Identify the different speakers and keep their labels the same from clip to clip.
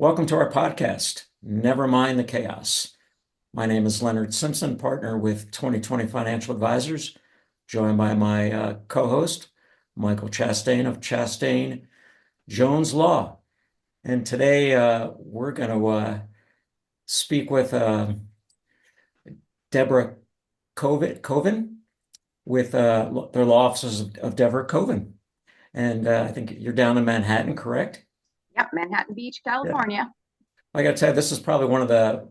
Speaker 1: Welcome to our podcast, Never Mind the Chaos. My name is Leonard Simpson, partner with 2020 Financial Advisors, joined by my co-host, Michael Chastain of Chastain Jones Law. And today we're going to speak with Debra Koven with their law offices of Debra Koven. And I think you're down in Manhattan, correct?
Speaker 2: Yep, Manhattan Beach,
Speaker 1: Yeah.
Speaker 2: California.
Speaker 1: I got to tell you, this is probably one of the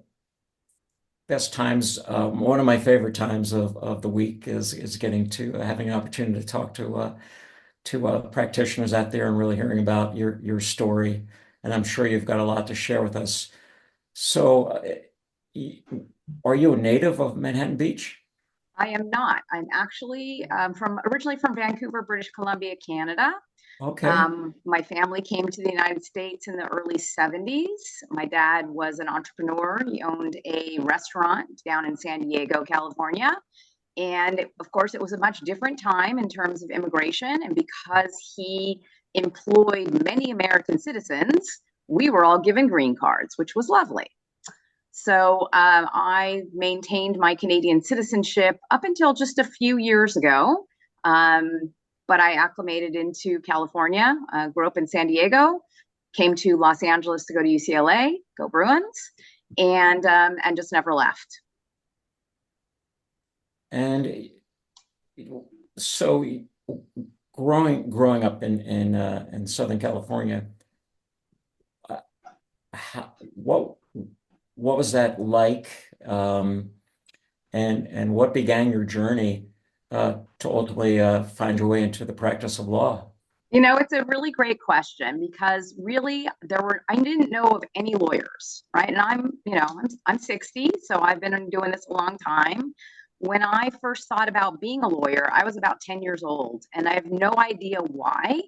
Speaker 1: best times, one of my favorite times of the week is getting to having an opportunity to talk to practitioners out there and really hearing about your story. And I'm sure you've got a lot to share with us. So, are you a native of Manhattan Beach?
Speaker 2: I am not. I'm actually from originally from Vancouver, British Columbia, Canada.
Speaker 1: Okay.
Speaker 2: My family came to the United States in the early 70s. My dad was an entrepreneur. He owned a restaurant down in San Diego, California. And of course, it was a much different time in terms of immigration. And because he employed many American citizens, we were all given green cards, which was lovely. So I maintained my Canadian citizenship up until just a few years ago. But I acclimated into California, grew up in San Diego, came to Los Angeles to go to UCLA, go Bruins, and just never left.
Speaker 1: And so, growing up in Southern California, what was that like? And what began your journey to ultimately find your way into the practice of law?
Speaker 2: It's a really great question because really I didn't know of any lawyers, right? And I'm 60, so I've been doing this a long time. When I first thought about being a lawyer, I was about 10 years old, and I have no idea why.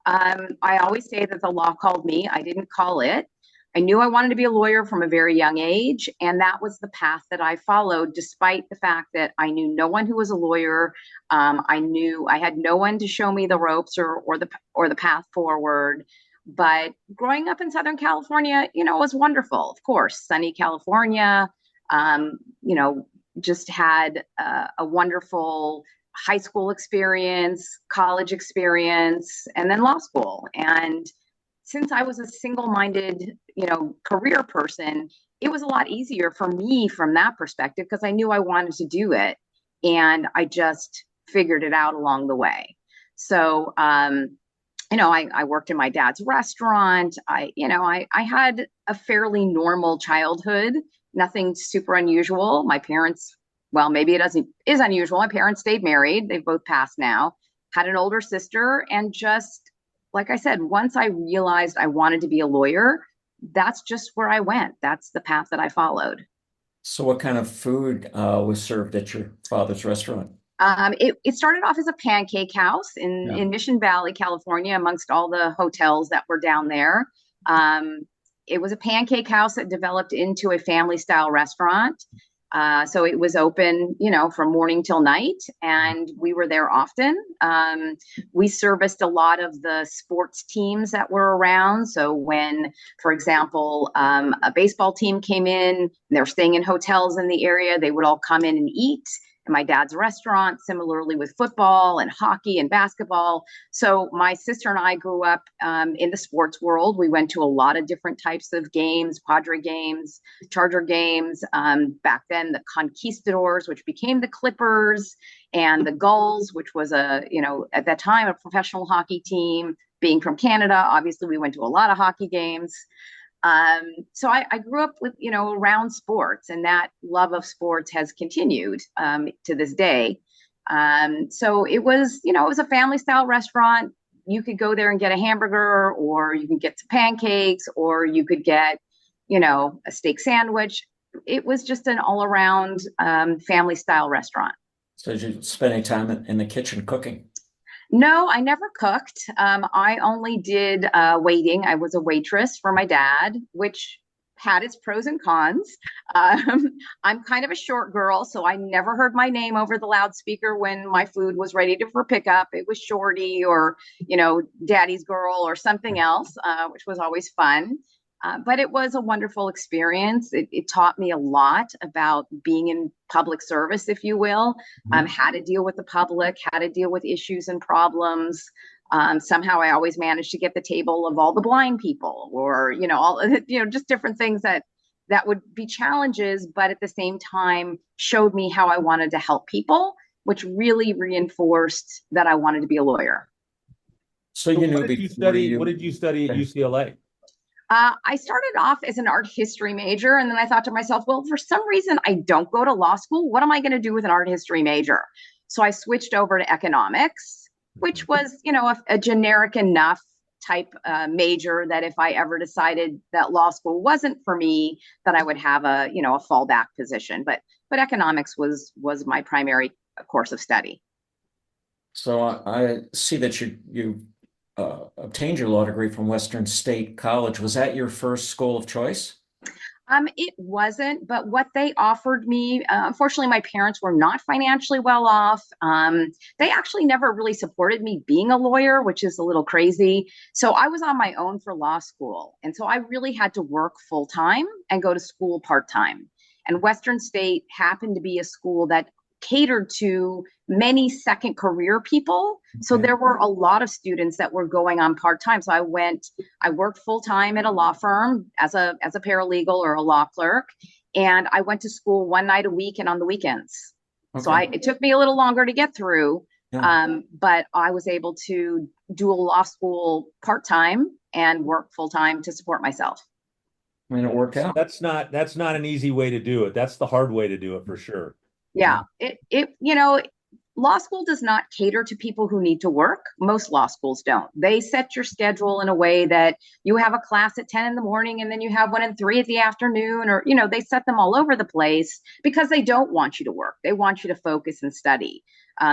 Speaker 2: I always say that the law called me. I didn't call it. I knew I wanted to be a lawyer from a very young age, and that was the path that I followed, despite the fact that I knew no one who was a lawyer. I knew I had no one to show me the ropes or the path forward. But growing up in Southern California, was wonderful. Of course, sunny California. Um, you know, just had a wonderful high school experience, college experience, and then law school. And since I was a single-minded, career person, it was a lot easier for me from that perspective because I knew I wanted to do it, and I just figured it out along the way. So, I worked in my dad's restaurant. I had a fairly normal childhood, nothing super unusual. My parents, well, maybe is unusual. My parents stayed married. They've both passed now. Had an older sister, and just like I said, once I realized I wanted to be a lawyer, that's just where I went. That's the path that I followed.
Speaker 1: So, what kind of food was served at your father's restaurant?
Speaker 2: It started off as a pancake house
Speaker 1: Yeah.
Speaker 2: in Mission Valley, California, amongst all the hotels that were down there. Um, it was a pancake house that developed into a family style restaurant. So it was open, from morning till night, and we were there often. We serviced a lot of the sports teams that were around. So when, for example, a baseball team came in, and they were staying in hotels in the area, they would all come in and eat in my dad's restaurant, similarly with football and hockey and basketball. So my sister and I grew up in the sports world. We went to a lot of different types of games, Padre games, Charger games. Back then, the Conquistadors, which became the Clippers, and the Gulls, which was at that time, a professional hockey team. Being from Canada, obviously, we went to a lot of hockey games. So I grew up with, around sports, and that love of sports has continued to this day. So it was a family style restaurant. You could go there and get a hamburger, or you can get some pancakes, or you could get, a steak sandwich. It was just an all around family style restaurant.
Speaker 1: So, did you spend any time in the kitchen cooking?
Speaker 2: No, I never cooked. I only did waiting. I was a waitress for my dad, which had its pros and cons. Um, I'm kind of a short girl, so I never heard my name over the loudspeaker when my food was ready for pickup. It was Shorty or, Daddy's girl or something else, which was always fun. But it was a wonderful experience. It taught me a lot about being in public service, if you will,
Speaker 1: Mhm.
Speaker 2: how to deal with the public, how to deal with issues and problems. Somehow I always managed to get the table of all the blind people, or, all, just different things that would be challenges, but at the same time showed me how I wanted to help people, which really reinforced that I wanted to be a lawyer.
Speaker 1: So
Speaker 3: So
Speaker 1: you
Speaker 3: what
Speaker 1: knew
Speaker 3: did you
Speaker 1: before
Speaker 3: study? What
Speaker 1: you,
Speaker 3: did you study at
Speaker 1: okay.
Speaker 3: UCLA?
Speaker 2: I started off as an art history major, and then I thought to myself, well, for some reason, I don't go to law school. What am I going to do with an art history major? So I switched over to economics, which was, a generic enough type major that if I ever decided that law school wasn't for me, that I would have a fallback position. But economics was my primary course of study.
Speaker 1: So I see that you obtained your law degree from Western State College. Was that your first school of choice?
Speaker 2: It wasn't, but what they offered me, unfortunately, my parents were not financially well off. They actually never really supported me being a lawyer, which is a little crazy. So I was on my own for law school. And so I really had to work full time and go to school part time. And Western State happened to be a school that catered to many second career people. So
Speaker 1: Okay.
Speaker 2: there were a lot of students that were going on part time. So I worked full time at a law firm as a paralegal or a law clerk, and I went to school one night a week and on the weekends. So
Speaker 1: Okay.
Speaker 2: it took me a little longer to get through,
Speaker 1: Yeah.
Speaker 2: but I was able to do a law school part time and work full time to support myself.
Speaker 1: I mean, it worked
Speaker 3: That's
Speaker 1: out.
Speaker 3: that's not an easy way to do it. That's the hard way to do it for sure.
Speaker 1: Yeah.
Speaker 2: Yeah, law school does not cater to people who need to work. Most law schools don't. They set your schedule in a way that you have a class at 10 in the morning and then you have one at 3 at the afternoon, or, they set them all over the place because they don't want you to work. They want you to focus and study.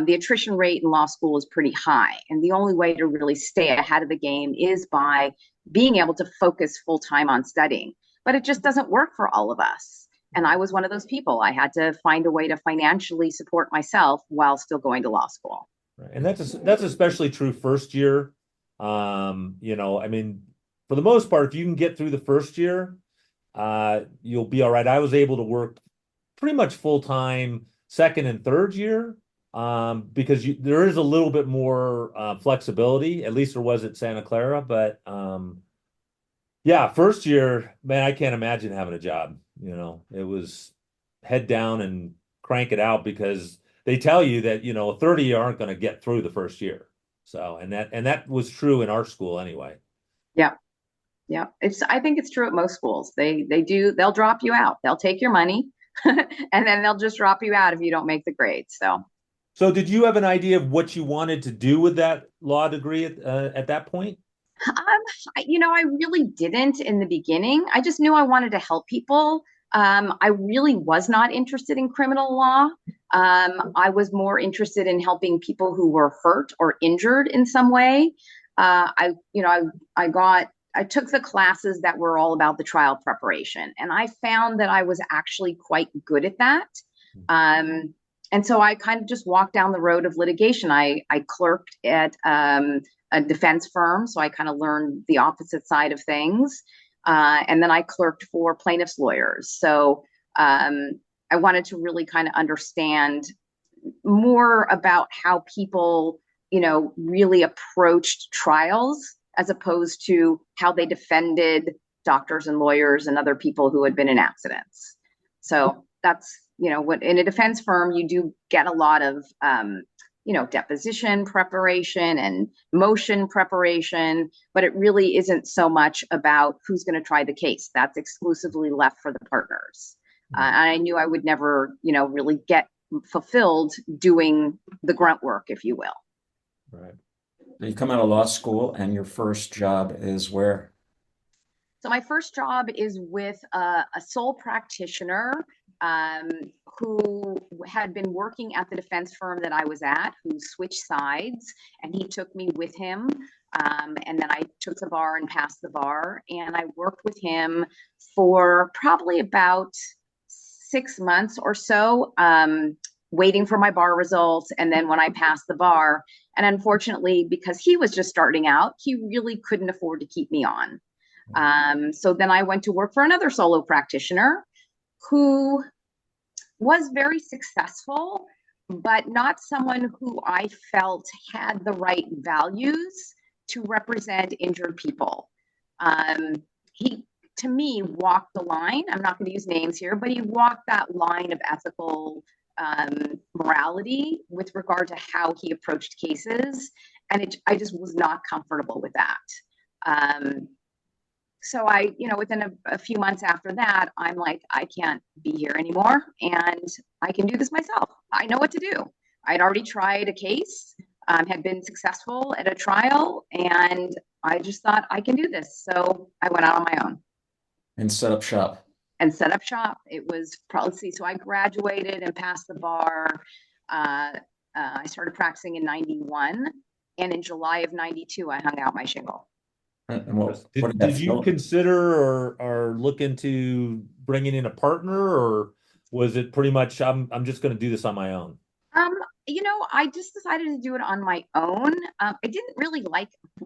Speaker 2: The attrition rate in law school is pretty high. And the only way to really stay ahead of the game is by being able to focus full time on studying. But it just doesn't work for all of us. And I was one of those people. I had to find a way to financially support myself while still going to law school.
Speaker 3: Right. And that's especially true first year. I mean, for the most part, if you can get through the first year, you'll be all right. I was able to work pretty much full time second and third year, because there is a little bit more flexibility. At least there was at Santa Clara, but yeah, first year, man, I can't imagine having a job. It was head down and crank it out because they tell you that, 30 aren't going to get through the first year. So, and that was true in our school anyway.
Speaker 2: Yeah. Yeah. I think it's true at most schools. They'll drop you out. They'll take your money and then they'll just drop you out if you don't make the grades.
Speaker 3: So did you have an idea of what you wanted to do with that law degree at that point?
Speaker 2: I really didn't in the beginning. I just knew I wanted to help people. I really was not interested in criminal law. I was more interested in helping people who were hurt or injured in some way. I took the classes that were all about the trial preparation, and I found that I was actually quite good at that. And so I kind of just walked down the road of litigation. I clerked at a defense firm, so I kind of learned the opposite side of things. And then I clerked for plaintiffs' lawyers. So I wanted to really kind of understand more about how people, really approached trials as opposed to how they defended doctors and lawyers and other people who had been in accidents. So that's, what in a defense firm, you do get a lot of, deposition preparation and motion preparation, but it really isn't so much about who's going to try the case. That's exclusively left for the partners. And I knew I would never, really get fulfilled doing the grunt work, if you will.
Speaker 3: Right.
Speaker 1: You come out of law school and your first job is where?
Speaker 2: So my first job is with a sole practitioner who had been working at the defense firm that I was at, who switched sides, and he took me with him. And then I took the bar and passed the bar, and I worked with him for probably about 6 months or so, waiting for my bar results. And then when I passed the bar, and unfortunately, because he was just starting out, he really couldn't afford to keep me on. So then I went to work for another solo practitioner who was very successful, but not someone who I felt had the right values to represent injured people. He, to me, walked the line. I'm not going to use names here, but he walked that line of ethical morality with regard to how he approached cases. And I just was not comfortable with that. So within a few months after that, I'm like, I can't be here anymore and I can do this myself. I know what to do. I'd already tried a case, had been successful at a trial, and I just thought I can do this. So I went out on my own.
Speaker 1: And set up shop.
Speaker 2: And set up shop. It was probably, so I graduated and passed the bar. I started practicing in 91. And in July of 92, I hung out my shingle.
Speaker 1: And what
Speaker 3: Did you consider or look into bringing in a partner, or was it pretty much I'm just going to do this on my own?
Speaker 2: I just decided to do it on my own. I didn't really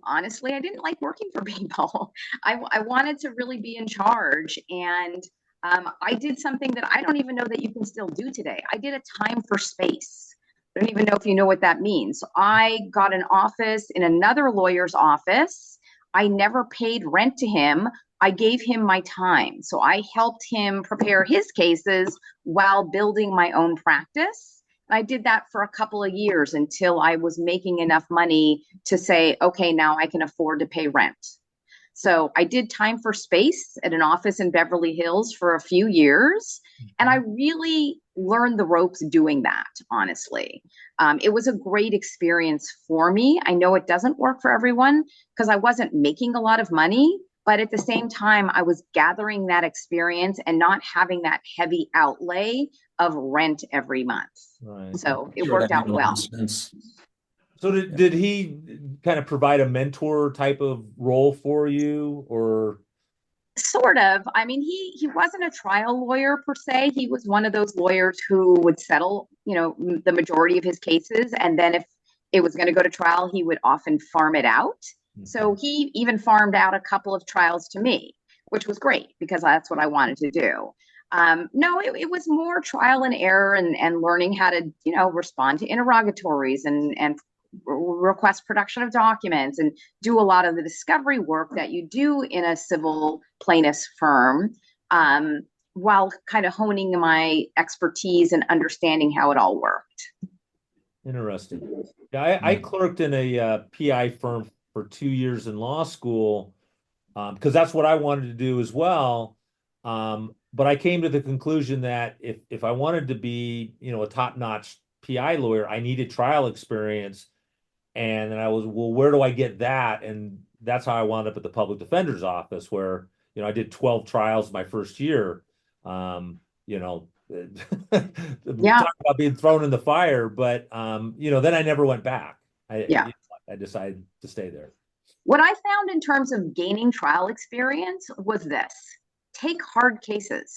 Speaker 2: honestly, I didn't like working for people. I wanted to really be in charge, and I did something that I don't even know that you can still do today. I did a time for space. I don't even know if you know what that means. So I got an office in another lawyer's office. I never paid rent to him. I gave him my time. So I helped him prepare his cases while building my own practice. And I did that for a couple of years until I was making enough money to say, okay, now I can afford to pay rent. So I did time for space at an office in Beverly Hills for a few years. And I really learned the ropes doing that, honestly. It was a great experience for me. I know it doesn't work for everyone because I wasn't making a lot of money, but at the same time, I was gathering that experience and not having that heavy outlay of rent every month.
Speaker 3: Right.
Speaker 2: So it worked out well.
Speaker 3: So did he kind of provide a mentor type of role for you, or?
Speaker 2: Sort of. I mean, he wasn't a trial lawyer per se. He was one of those lawyers who would settle, the majority of his cases. And then if it was going to go to trial, he would often farm it out. Mm-hmm. So he even farmed out a couple of trials to me, which was great because that's what I wanted to do. No, it was more trial and error and learning how to, respond to interrogatories and request production of documents and do a lot of the discovery work that you do in a civil plaintiff's firm, while kind of honing my expertise and understanding how it all worked.
Speaker 3: Interesting. Yeah, I clerked in a PI firm for 2 years in law school because that's what I wanted to do as well. But I came to the conclusion that if I wanted to be, a top-notch PI lawyer, I needed trial experience. And then I was, well, where do I get that? And that's how I wound up at the public defender's office, where, I did 12 trials my first year. Talk about being thrown in the fire, but then I never went back. I decided to stay there.
Speaker 2: What I found in terms of gaining trial experience was this: take hard cases.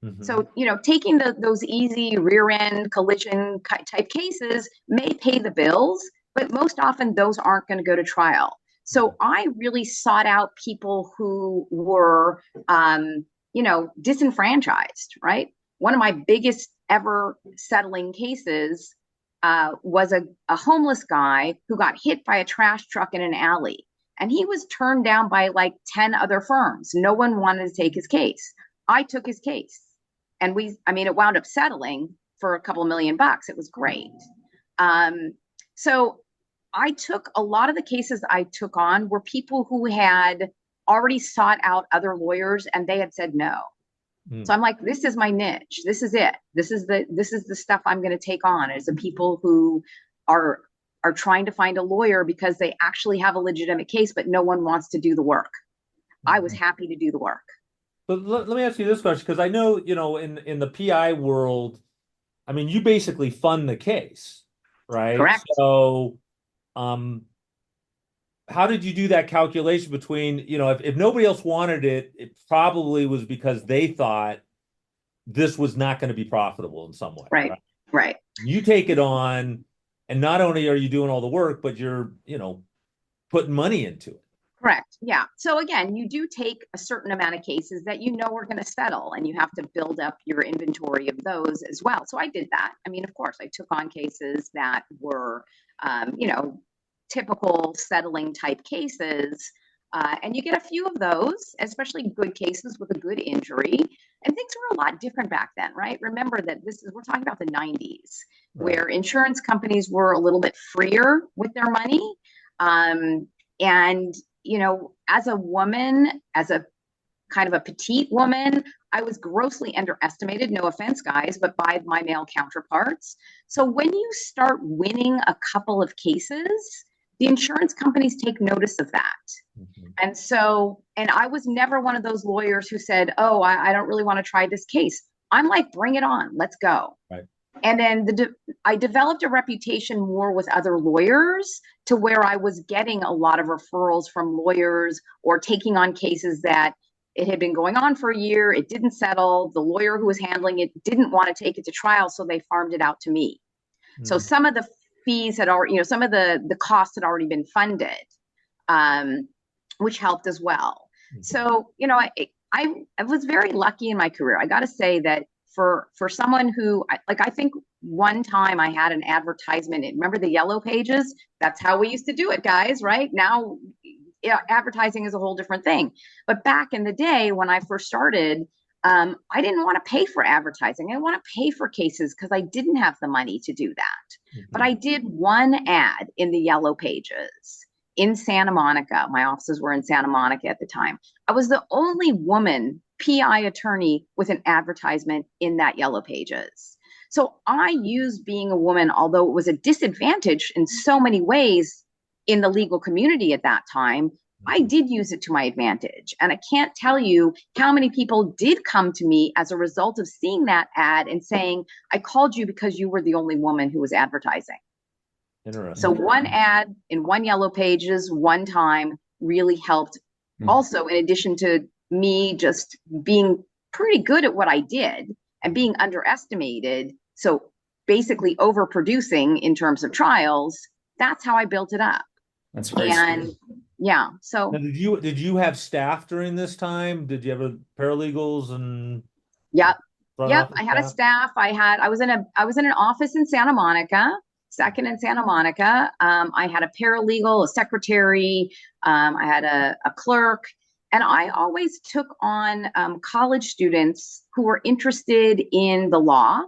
Speaker 2: Mm-hmm. So, taking those easy rear end collision type cases may pay the bills, but most often those aren't going to go to trial. So I really sought out people who were, disenfranchised, right? One of my biggest ever settling cases was a homeless guy who got hit by a trash truck in an alley. And he was turned down by like 10 other firms. No one wanted to take his case. I took his case. And it wound up settling for a couple $1 million. It was great. So I took a lot of the cases I took on were people who had already sought out other lawyers and they had said no. So I'm like, this is my niche. This is it. This is the stuff I'm going to take on, is the people who are trying to find a lawyer because they actually have a legitimate case, but no one wants to do the work. I was happy to do the work.
Speaker 3: But let me ask you this question, because I know, in the PI world, I mean, you basically fund the case, right?
Speaker 2: Correct.
Speaker 3: So, how did you do that calculation between, if nobody else wanted it, it probably was because they thought this was not going to be profitable in some way.
Speaker 2: Right.
Speaker 3: You take it on, and not only are you doing all the work, but you're, putting money into it.
Speaker 2: Correct. Yeah. So again, you do take a certain amount of cases that you know are going to settle, and you have to build up your inventory of those as well. So I did that. I mean, of course, I took on cases that were, you know, typical settling type cases. And you get a few of those, especially good cases with a good injury. And things were a lot different back then, right? Remember that we're talking about the 90s,
Speaker 3: Right.
Speaker 2: where insurance companies were a little bit freer with their money. And you know, as a woman, as a kind of a petite woman, I was grossly underestimated, no offense, guys, but by my male counterparts. So when you start winning a couple of cases, the insurance companies take notice of that.
Speaker 3: Mhm.
Speaker 2: And so, and I was never one of those lawyers who said, oh, I don't really want to try this case. I'm like, bring it on, let's go.
Speaker 3: Right.
Speaker 2: And then I developed a reputation more with other lawyers to where I was getting a lot of referrals from lawyers or taking on cases that it had been going on for a year. It didn't settle. The lawyer who was handling it didn't want to take it to trial, so they farmed it out to me. So
Speaker 3: Mm.
Speaker 2: some of the fees had already, you know, some of the costs had already been funded, which helped as well.
Speaker 3: Mhm.
Speaker 2: So, you know, I was very lucky in my career. I got to say that for someone who I think one time I had an advertisement. Remember the yellow pages? That's how we used to do it, guys, right? Now, yeah, advertising is a whole different thing. But back in the day when I first started, I didn't want to pay for advertising. I want to pay for cases because I didn't have the money to do that. But
Speaker 3: Mhm.
Speaker 2: I did one ad in the yellow pages in Santa Monica. My offices were in Santa Monica at the time. I was the only woman PI attorney with an advertisement in that yellow pages. So I used being a woman, although it was a disadvantage in so many ways in the legal community at that time, I did use it to my advantage. And I can't tell you how many people did come to me as a result of seeing that ad and saying, I called you because you were the only woman who was advertising. So
Speaker 3: Interesting.
Speaker 2: one ad in one yellow pages, one time really helped.
Speaker 1: Hmm.
Speaker 2: Also, in addition to me just being pretty good at what I did and being underestimated, so basically overproducing in terms of trials, that's how I built it up.
Speaker 1: That's a great
Speaker 2: And
Speaker 1: story.
Speaker 2: yeah,
Speaker 3: Now,
Speaker 2: so
Speaker 3: did you have staff during this time? Did you have paralegals and
Speaker 2: yep,
Speaker 3: front
Speaker 2: yep.
Speaker 3: office
Speaker 2: I had a
Speaker 3: staff?
Speaker 2: staff. I was in an office in Santa Monica, second in Santa Monica. I had a paralegal, a secretary. I had a clerk, and I always took on college students who were interested in the law,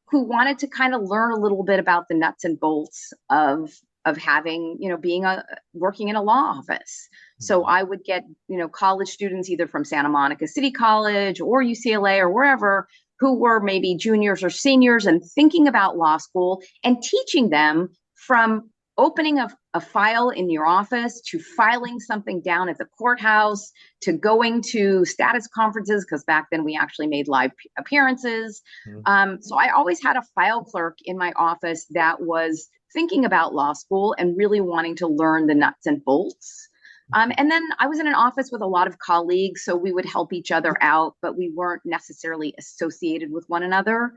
Speaker 2: who wanted to kind of learn a little bit about the nuts and bolts of having, you know, being a working in a law office. So
Speaker 3: Mhm.
Speaker 2: I would get, you know, college students either from Santa Monica City College or UCLA or wherever, who were maybe juniors or seniors and thinking about law school, and teaching them from opening a file in your office to filing something down at the courthouse to going to status conferences, because back then we actually made live appearances.
Speaker 3: Mhm.
Speaker 2: So I always had a file clerk in my office that was thinking about law school and really wanting to learn the nuts and bolts. And then I was in an office with a lot of colleagues, so we would help each other out, but we weren't necessarily associated with one another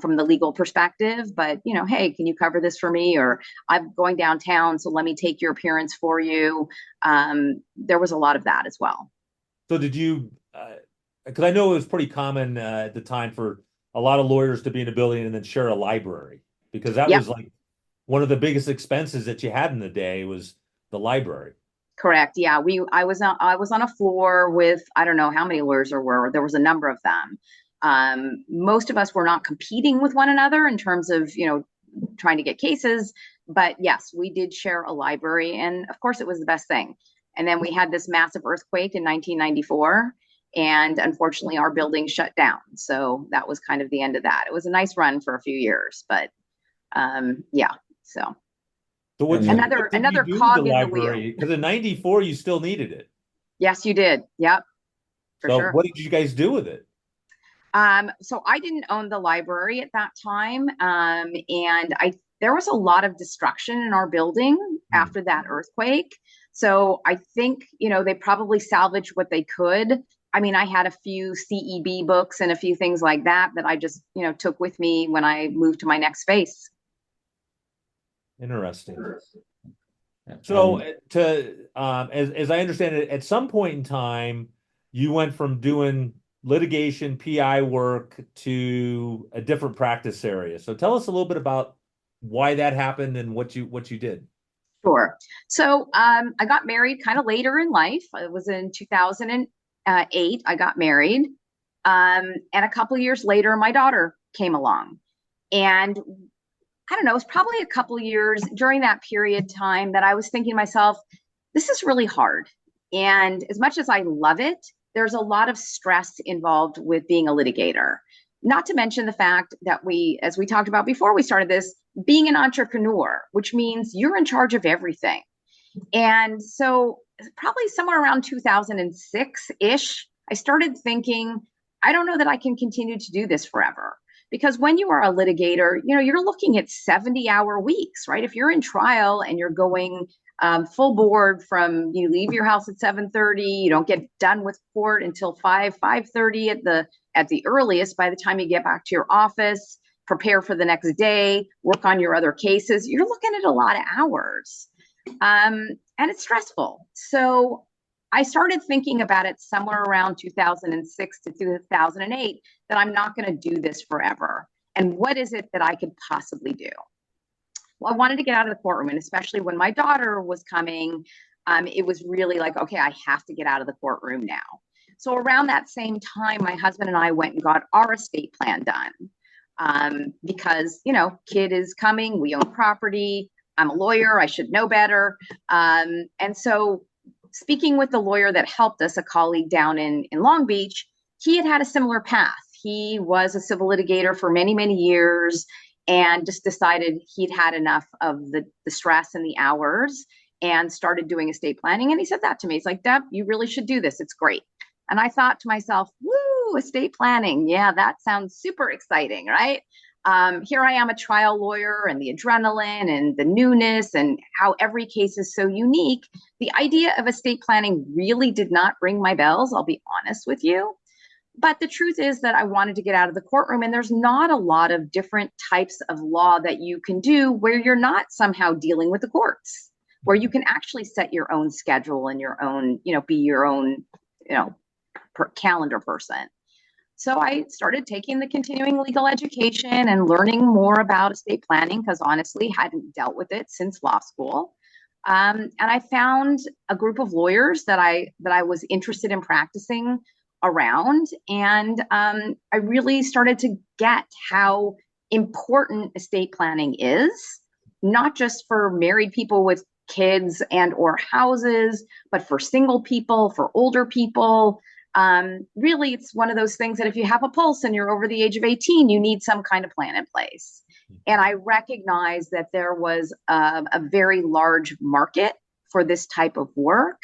Speaker 2: from the legal perspective. But, you know, hey, can you cover this for me? Or I'm going downtown, so let me take your appearance for you. There was a lot of that as well.
Speaker 3: So did you, because I know it was pretty common at the time for a lot of lawyers to be in a building and then share a library, because that
Speaker 2: Yep.
Speaker 3: was like one of the biggest expenses that you had in the day was the library.
Speaker 2: Correct. Yeah, I was on a floor with, I don't know how many lawyers there were. There was a number of them. Most of us were not competing with one another in terms of, you know, trying to get cases, but yes, we did share a library, and of course it was the best thing. And then we had this massive earthquake in 1994, and unfortunately our building shut down. So that was kind of the end of that. It was a nice run for a few years, but yeah. So
Speaker 3: So
Speaker 1: And
Speaker 2: another
Speaker 3: what did you
Speaker 2: another
Speaker 3: do with the
Speaker 2: cog in the wheel.
Speaker 3: library? Because in '94 you still needed it.
Speaker 2: Yes, you did. Yep, for
Speaker 3: So
Speaker 2: sure.
Speaker 3: what did you guys do with it?
Speaker 2: So I didn't own the library at that time, and I there was a lot of destruction in our building
Speaker 3: Hmm.
Speaker 2: after that earthquake. So I think, you know, they probably salvaged what they could. I mean, I had a few CEB books and a few things like that that I just, you know, took with me when I moved to my next space.
Speaker 3: Interesting. So
Speaker 1: And
Speaker 3: as I understand it, at some point in time, you went from doing litigation PI work to a different practice area. So tell us a little bit about why that happened and what you did.
Speaker 2: Sure. So I got married kind of later in life. It was in 2008. I got married. And a couple years later, my daughter came along. And I don't know, it was probably a couple years during that period of time that I was thinking to myself, this is really hard. And as much as I love it, there's a lot of stress involved with being a litigator. Not to mention the fact that as we talked about before we started this, being an entrepreneur, which means you're in charge of everything. And so, probably somewhere around 2006 ish, I started thinking, I don't know that I can continue to do this forever. Because when you are a litigator, you're looking at 70-hour weeks, right? If you're in trial and you're going full board from you leave your house at 7:30, you don't get done with court until 5:30 at the earliest. By the time you get back to your office, prepare for the next day, work on your other cases, you're looking at a lot of hours. And it's stressful. So I started thinking about it somewhere around 2006 to 2008 that I'm not going to do this forever. And what is it that I could possibly do? Well, I wanted to get out of the courtroom, and especially when my daughter was coming, it was really like, okay, I have to get out of the courtroom now. So around that same time, my husband and I went and got our estate plan done because, kid is coming, we own property. I'm a lawyer, I should know better. And so speaking with the lawyer that helped us, a colleague down in Long Beach, he had a similar path. He was a civil litigator for many, many years and just decided he'd had enough of the stress and the hours and started doing estate planning. And he said that to me. He's like, Deb, you really should do this. It's great. And I thought to myself, woo, estate planning. Yeah, that sounds super exciting, right? Here I am, a trial lawyer, and the adrenaline and the newness and how every case is so unique. The idea of estate planning really did not ring my bells, I'll be honest with you. But the truth is that I wanted to get out of the courtroom, and there's not a lot of different types of law that you can do where you're not somehow dealing with the courts, where you can actually set your own schedule and your own, be your own, calendar person. So I started taking the continuing legal education and learning more about estate planning because honestly, hadn't dealt with it since law school. And I found a group of lawyers that I was interested in practicing around, and I really started to get how important estate planning is, not just for married people with kids and or houses, but for single people, for older people. Really, it's one of those things that if you have a pulse and you're over the age of 18, you need some kind of plan in place. And I recognized that there was a very large market for this type of work.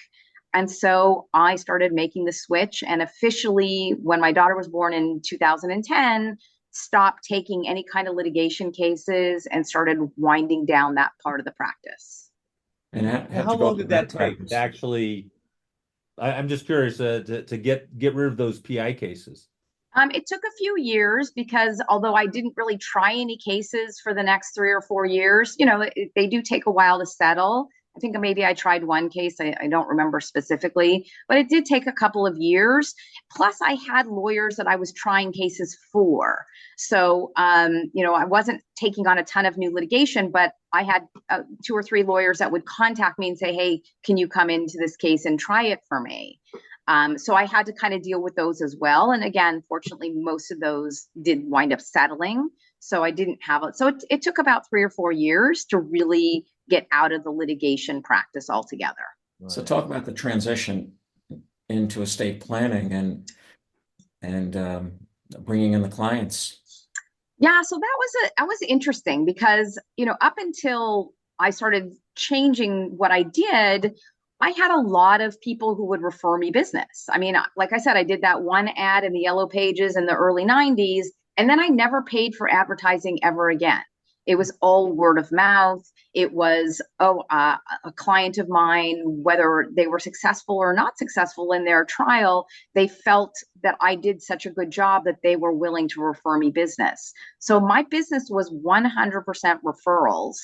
Speaker 2: And so I started making the switch, and officially, when my daughter was born in 2010, stopped taking any kind of litigation cases and started winding down that part of the practice.
Speaker 1: and
Speaker 3: How long did that take to actually? I'm just curious to get rid of those PI cases.
Speaker 2: It took a few years because although I didn't really try any cases for the next 3 or 4 years, they do take a while to settle. I think maybe I tried one case. I don't remember specifically, but it did take a couple of years. Plus, I had lawyers that I was trying cases for. So, I wasn't taking on a ton of new litigation, but I had 2 or 3 lawyers that would contact me and say, hey, can you come into this case and try it for me? So I had to kind of deal with those as well. And again, fortunately, most of those did wind up settling. So I didn't have it. So it took about 3 or 4 years to really get out of the litigation practice altogether.
Speaker 1: So talk about the transition into estate planning and bringing in the clients.
Speaker 2: Yeah, so that was interesting because, up until I started changing what I did, I had a lot of people who would refer me business. I mean, like I said, I did that one ad in the Yellow Pages in the early 90s, and then I never paid for advertising ever again. It was all word of mouth. It was, a client of mine, whether they were successful or not successful in their trial, they felt that I did such a good job that they were willing to refer me business. So my business was 100% referrals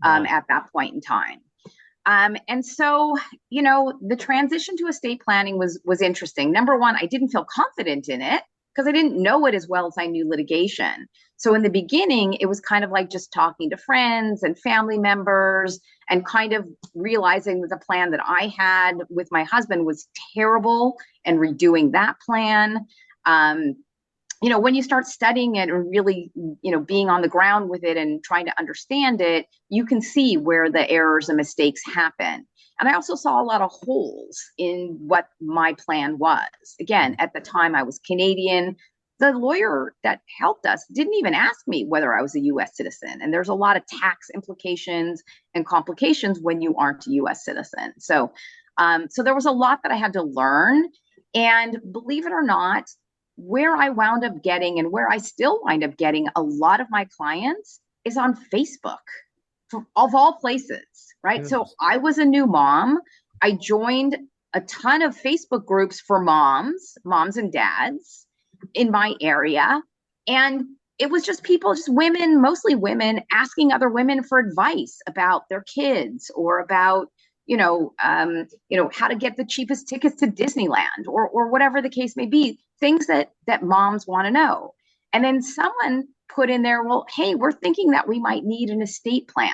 Speaker 2: at that point in time. And so, the transition to estate planning was interesting. Number one, I didn't feel confident in it because I didn't know it as well as I knew litigation. So in the beginning, it was kind of like just talking to friends and family members and kind of realizing that the plan that I had with my husband was terrible and redoing that plan. Um, when you start studying it and really, being on the ground with it and trying to understand it, you can see where the errors and mistakes happen. And I also saw a lot of holes in what my plan was. Again, at the time I was Canadian. The lawyer that helped us didn't even ask me whether I was a US citizen. And there's a lot of tax implications and complications when you aren't a US citizen. So there was a lot that I had to learn. And believe it or not, where I wound up getting and where I still wind up getting a lot of my clients is on Facebook, of all places, right?
Speaker 3: Yes.
Speaker 2: So I was a new mom. I joined a ton of Facebook groups for moms and dads in my area. And it was just people, just women, mostly women, asking other women for advice about their kids or about how to get the cheapest tickets to Disneyland or whatever the case may be, things that moms want to know. And then someone put in there, well, hey, we're thinking that we might need an estate plan.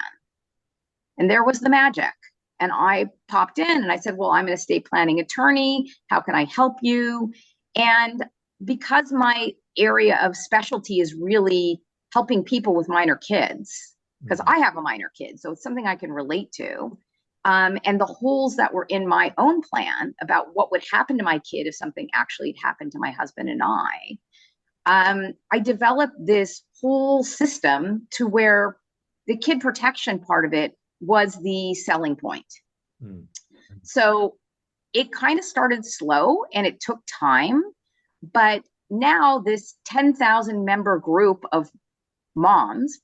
Speaker 2: And there was the magic. And I popped in and I said, well, I'm an estate planning attorney. How can I help you? And because my area of specialty is really helping people with minor kids, because I have a minor kid, so it's something I can relate to. And the holes that were in my own plan about what would happen to my kid if something actually had happened to my husband and I developed this whole system to where the kid protection part of it was the selling point. Mm. So it kind of started slow and it took time, but now this 10,000 member group of moms,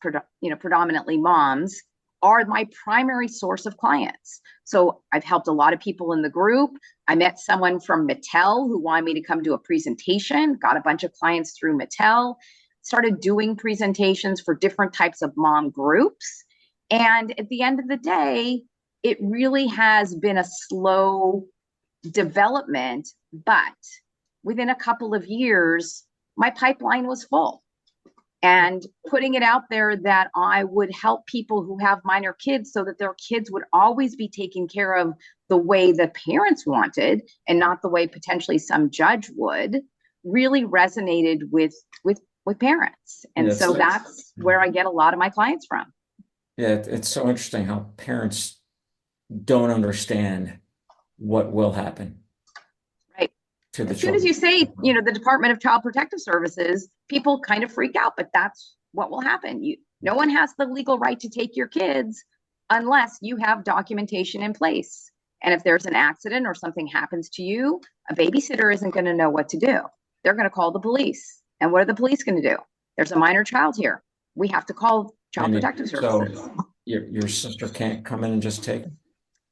Speaker 2: predominantly moms, are my primary source of clients. So I've helped a lot of people in the group. I met someone from Mattel who wanted me to come do a presentation, got a bunch of clients through Mattel, started doing presentations for different types of mom groups. And at the end of the day, it really has been a slow development, but within a couple of years, my pipeline was full. And putting it out there that I would help people who have minor kids so that their kids would always be taken care of the way the parents wanted and not the way potentially some judge would, really resonated with parents. And so that's where I get a lot of my clients from.
Speaker 1: Yeah, it's so interesting how parents don't understand what will happen.
Speaker 2: Right. As soon as you say, the Department of Child Protective Services, people kind of freak out, but that's what will happen. No one has the legal right to take your kids unless you have documentation in place. And if there's an accident or something happens to you, a babysitter isn't going to know what to do. They're going to call the police. And what are the police going to do? There's a minor child here. We have to call Child Protective Services.
Speaker 1: So your sister can't come in and just take it?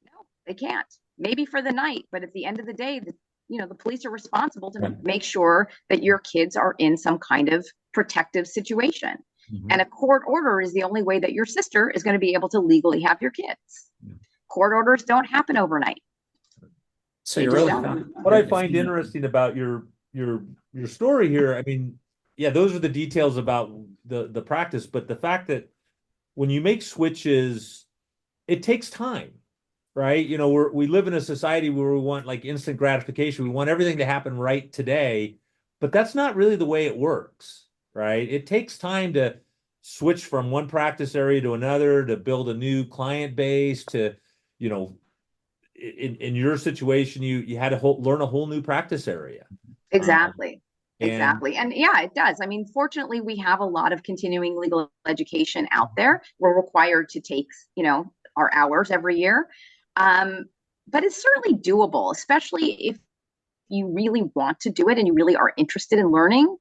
Speaker 2: No, they can't. Maybe for the night, but at the end of the day, the police are responsible to make sure that your kids are in some kind of protective situation. Mm-hmm. And a court order is the only way that your sister is going to be able to legally have your kids. Yeah. Court orders don't happen overnight.
Speaker 1: So you really
Speaker 3: what I find interesting about your story here, I mean, yeah, those are the details about the practice, but the fact that when you make switches, it takes time. Right? We live in a society where we want like instant gratification. We want everything to happen right today, but that's not really the way it works, right? It takes time to switch from one practice area to another, to build a new client base, to, in your situation, you had to learn a whole new practice area.
Speaker 2: Exactly. Exactly. And yeah, it does. I mean, fortunately, we have a lot of continuing legal education out there. We're required to take, our hours every year. But it's certainly doable, especially if you really want to do it and you really are interested in learning.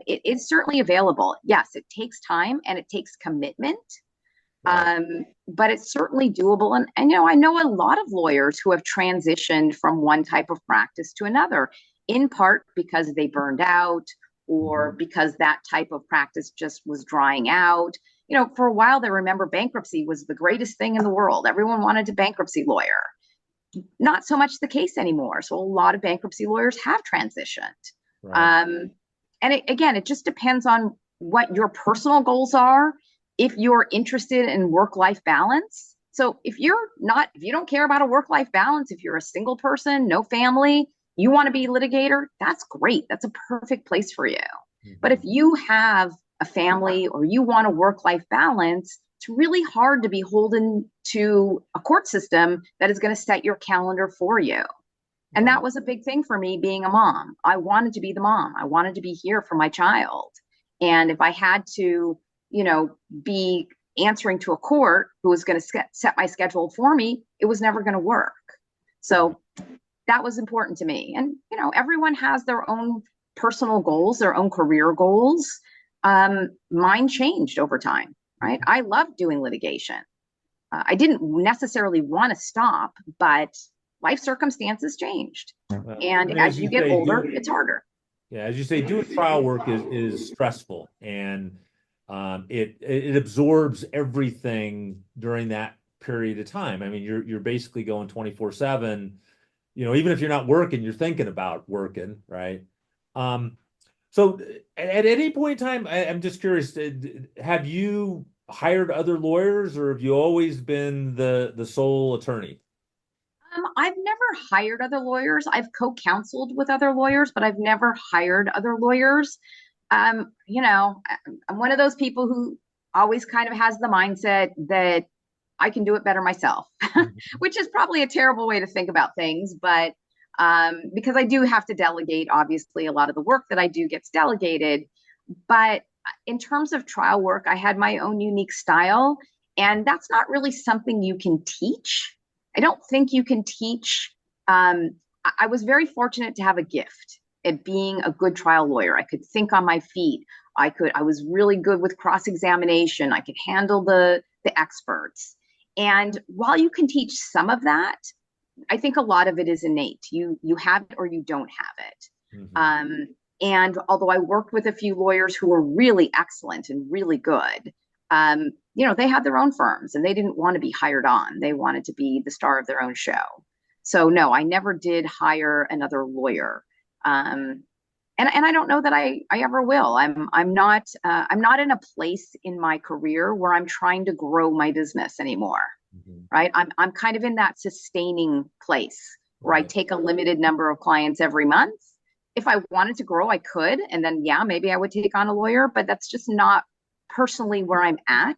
Speaker 2: It's certainly available. Yes, it takes time and it takes commitment, but it's certainly doable. And I know a lot of lawyers who have transitioned from one type of practice to another, in part because they burned out or because that type of practice just was drying out. for a while they remember bankruptcy was the greatest thing in the world. Everyone wanted a bankruptcy lawyer. Not so much the case anymore. So a lot of bankruptcy lawyers have transitioned.
Speaker 3: Right.
Speaker 2: And again, it just depends on what your personal goals are. If you're interested in work-life balance. So if you don't care about a work-life balance, if you're a single person, no family, you want to be a litigator, that's great. That's a perfect place for you. But if you have a family or you want a work-life balance, it's really hard to be beholden to a court system that is going to set your calendar for you. And that was a big thing for me being a mom. I wanted to be the mom. I wanted to be here for my child. And if I had to, be answering to a court who was going to set my schedule for me, it was never going to work. So that was important to me. And, everyone has their own personal goals, their own career goals. Mine changed over time, right? I loved doing litigation. I didn't necessarily want to stop, but life circumstances changed. And as you get older, it's harder.
Speaker 3: Yeah, as you say, doing trial work is stressful, and it absorbs everything during that period of time. I mean, you're basically going 24/7. Even if you're not working, you're thinking about working, right? So at any point in time, I'm just curious, have you hired other lawyers, or have you always been the sole attorney?
Speaker 2: I've never hired other lawyers. I've co-counseled with other lawyers, but I've never hired other lawyers. I'm one of those people who always kind of has the mindset that I can do it better myself, which is probably a terrible way to think about things. But because I do have to delegate, obviously, a lot of the work that I do gets delegated. But in terms of trial work, I had my own unique style, and that's not really something you can teach. I don't think you can teach. I was very fortunate to have a gift at being a good trial lawyer. I could think on my feet. I was really good with cross-examination. I could handle the experts. And while you can teach some of that, I think a lot of it is innate. You have it or you don't have it. And although I worked with a few lawyers who were really excellent and really good, they had their own firms and they didn't want to be hired on. They wanted to be the star of their own show. So no, I never did hire another lawyer. And I don't know that I ever will. I'm not in a place in my career where I'm trying to grow my business anymore. Right. I'm kind of in that sustaining place where I take a limited number of clients every month. If I wanted to grow, I could. And then, maybe I would take on a lawyer, but that's just not personally where I'm at.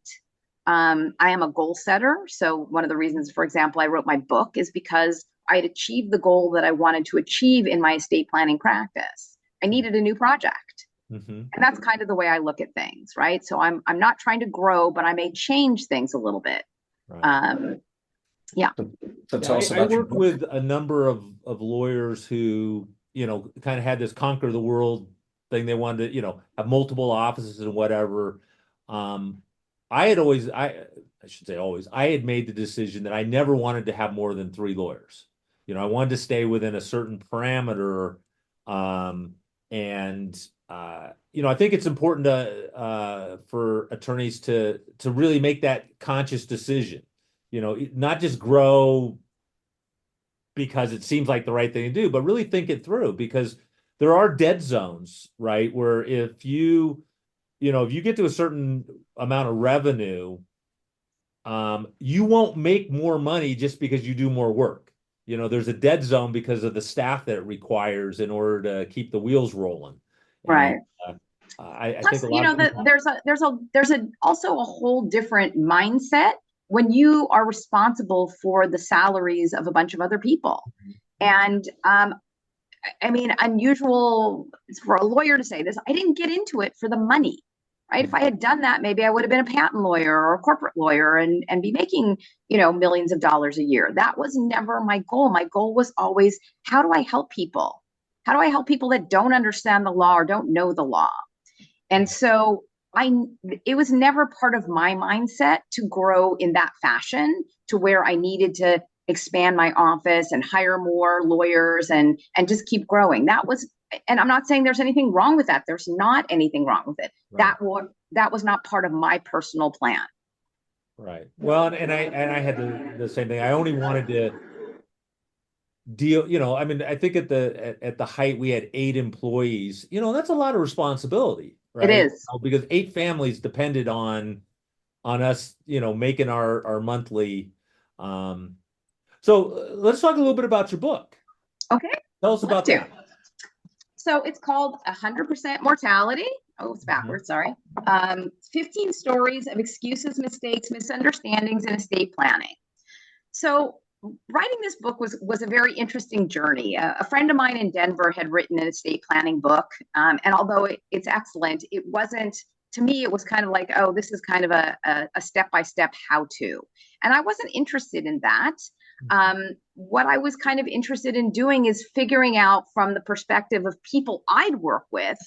Speaker 2: I am a goal setter. So one of the reasons, for example, I wrote my book is because I had achieved the goal that I wanted to achieve in my estate planning practice. I needed a new project. And that's kind of the way I look at things, right? So I'm not trying to grow, but I may change things a little bit.
Speaker 3: Right.
Speaker 1: So tell us
Speaker 3: I
Speaker 1: about your
Speaker 3: worked
Speaker 1: book.
Speaker 3: with a number of lawyers who, kind of had this conquer the world thing. They wanted to, have multiple offices and whatever. I should say always, I had made the decision that I never wanted to have more than 3 lawyers. I wanted to stay within a certain parameter. I think it's important for attorneys to really make that conscious decision, not just grow because it seems like the right thing to do, but really think it through, because there are dead zones, right? Where if you get to a certain amount of revenue, you won't make more money just because you do more work. There's a dead zone because of the staff that it requires in order to keep the wheels rolling.
Speaker 2: Right.
Speaker 3: And, I
Speaker 2: Plus,
Speaker 3: think a lot of people...
Speaker 2: there's also a whole different mindset when you are responsible for the salaries of a bunch of other people. And unusual for a lawyer to say this, I didn't get into it for the money, right? If I had done that, maybe I would have been a patent lawyer or a corporate lawyer and be making, millions of dollars a year. That was never my goal. My goal was always, how do I help people? How do I help people that don't understand the law or don't know the law? And so it was never part of my mindset to grow in that fashion to where I needed to expand my office and hire more lawyers and just keep growing. And I'm not saying there's anything wrong with that. There's not anything wrong with it. Right. that was not part of my personal plan.
Speaker 3: Right. Well, and I had the same thing. I only wanted to deal, I mean, I think at the height we had 8 employees. That's a lot of responsibility,
Speaker 2: It
Speaker 3: right?
Speaker 2: is.
Speaker 3: Because 8 families depended on us, making our monthly. So let's talk a little bit about your book.
Speaker 2: Okay.
Speaker 3: Tell us
Speaker 2: Love
Speaker 3: about
Speaker 2: to.
Speaker 3: that.
Speaker 2: So it's called 100% Mortality. Oh, it's backwards. Sorry. 15 stories of excuses, mistakes, misunderstandings, and estate planning. So writing this book was a very interesting journey. A friend of mine in Denver had written an estate planning book, and although it's excellent, it wasn't, to me, it was kind of like, oh, this is kind of a step-by-step how-to. And I wasn't interested in that. What I was kind of interested in doing is figuring out from the perspective of people I'd work with,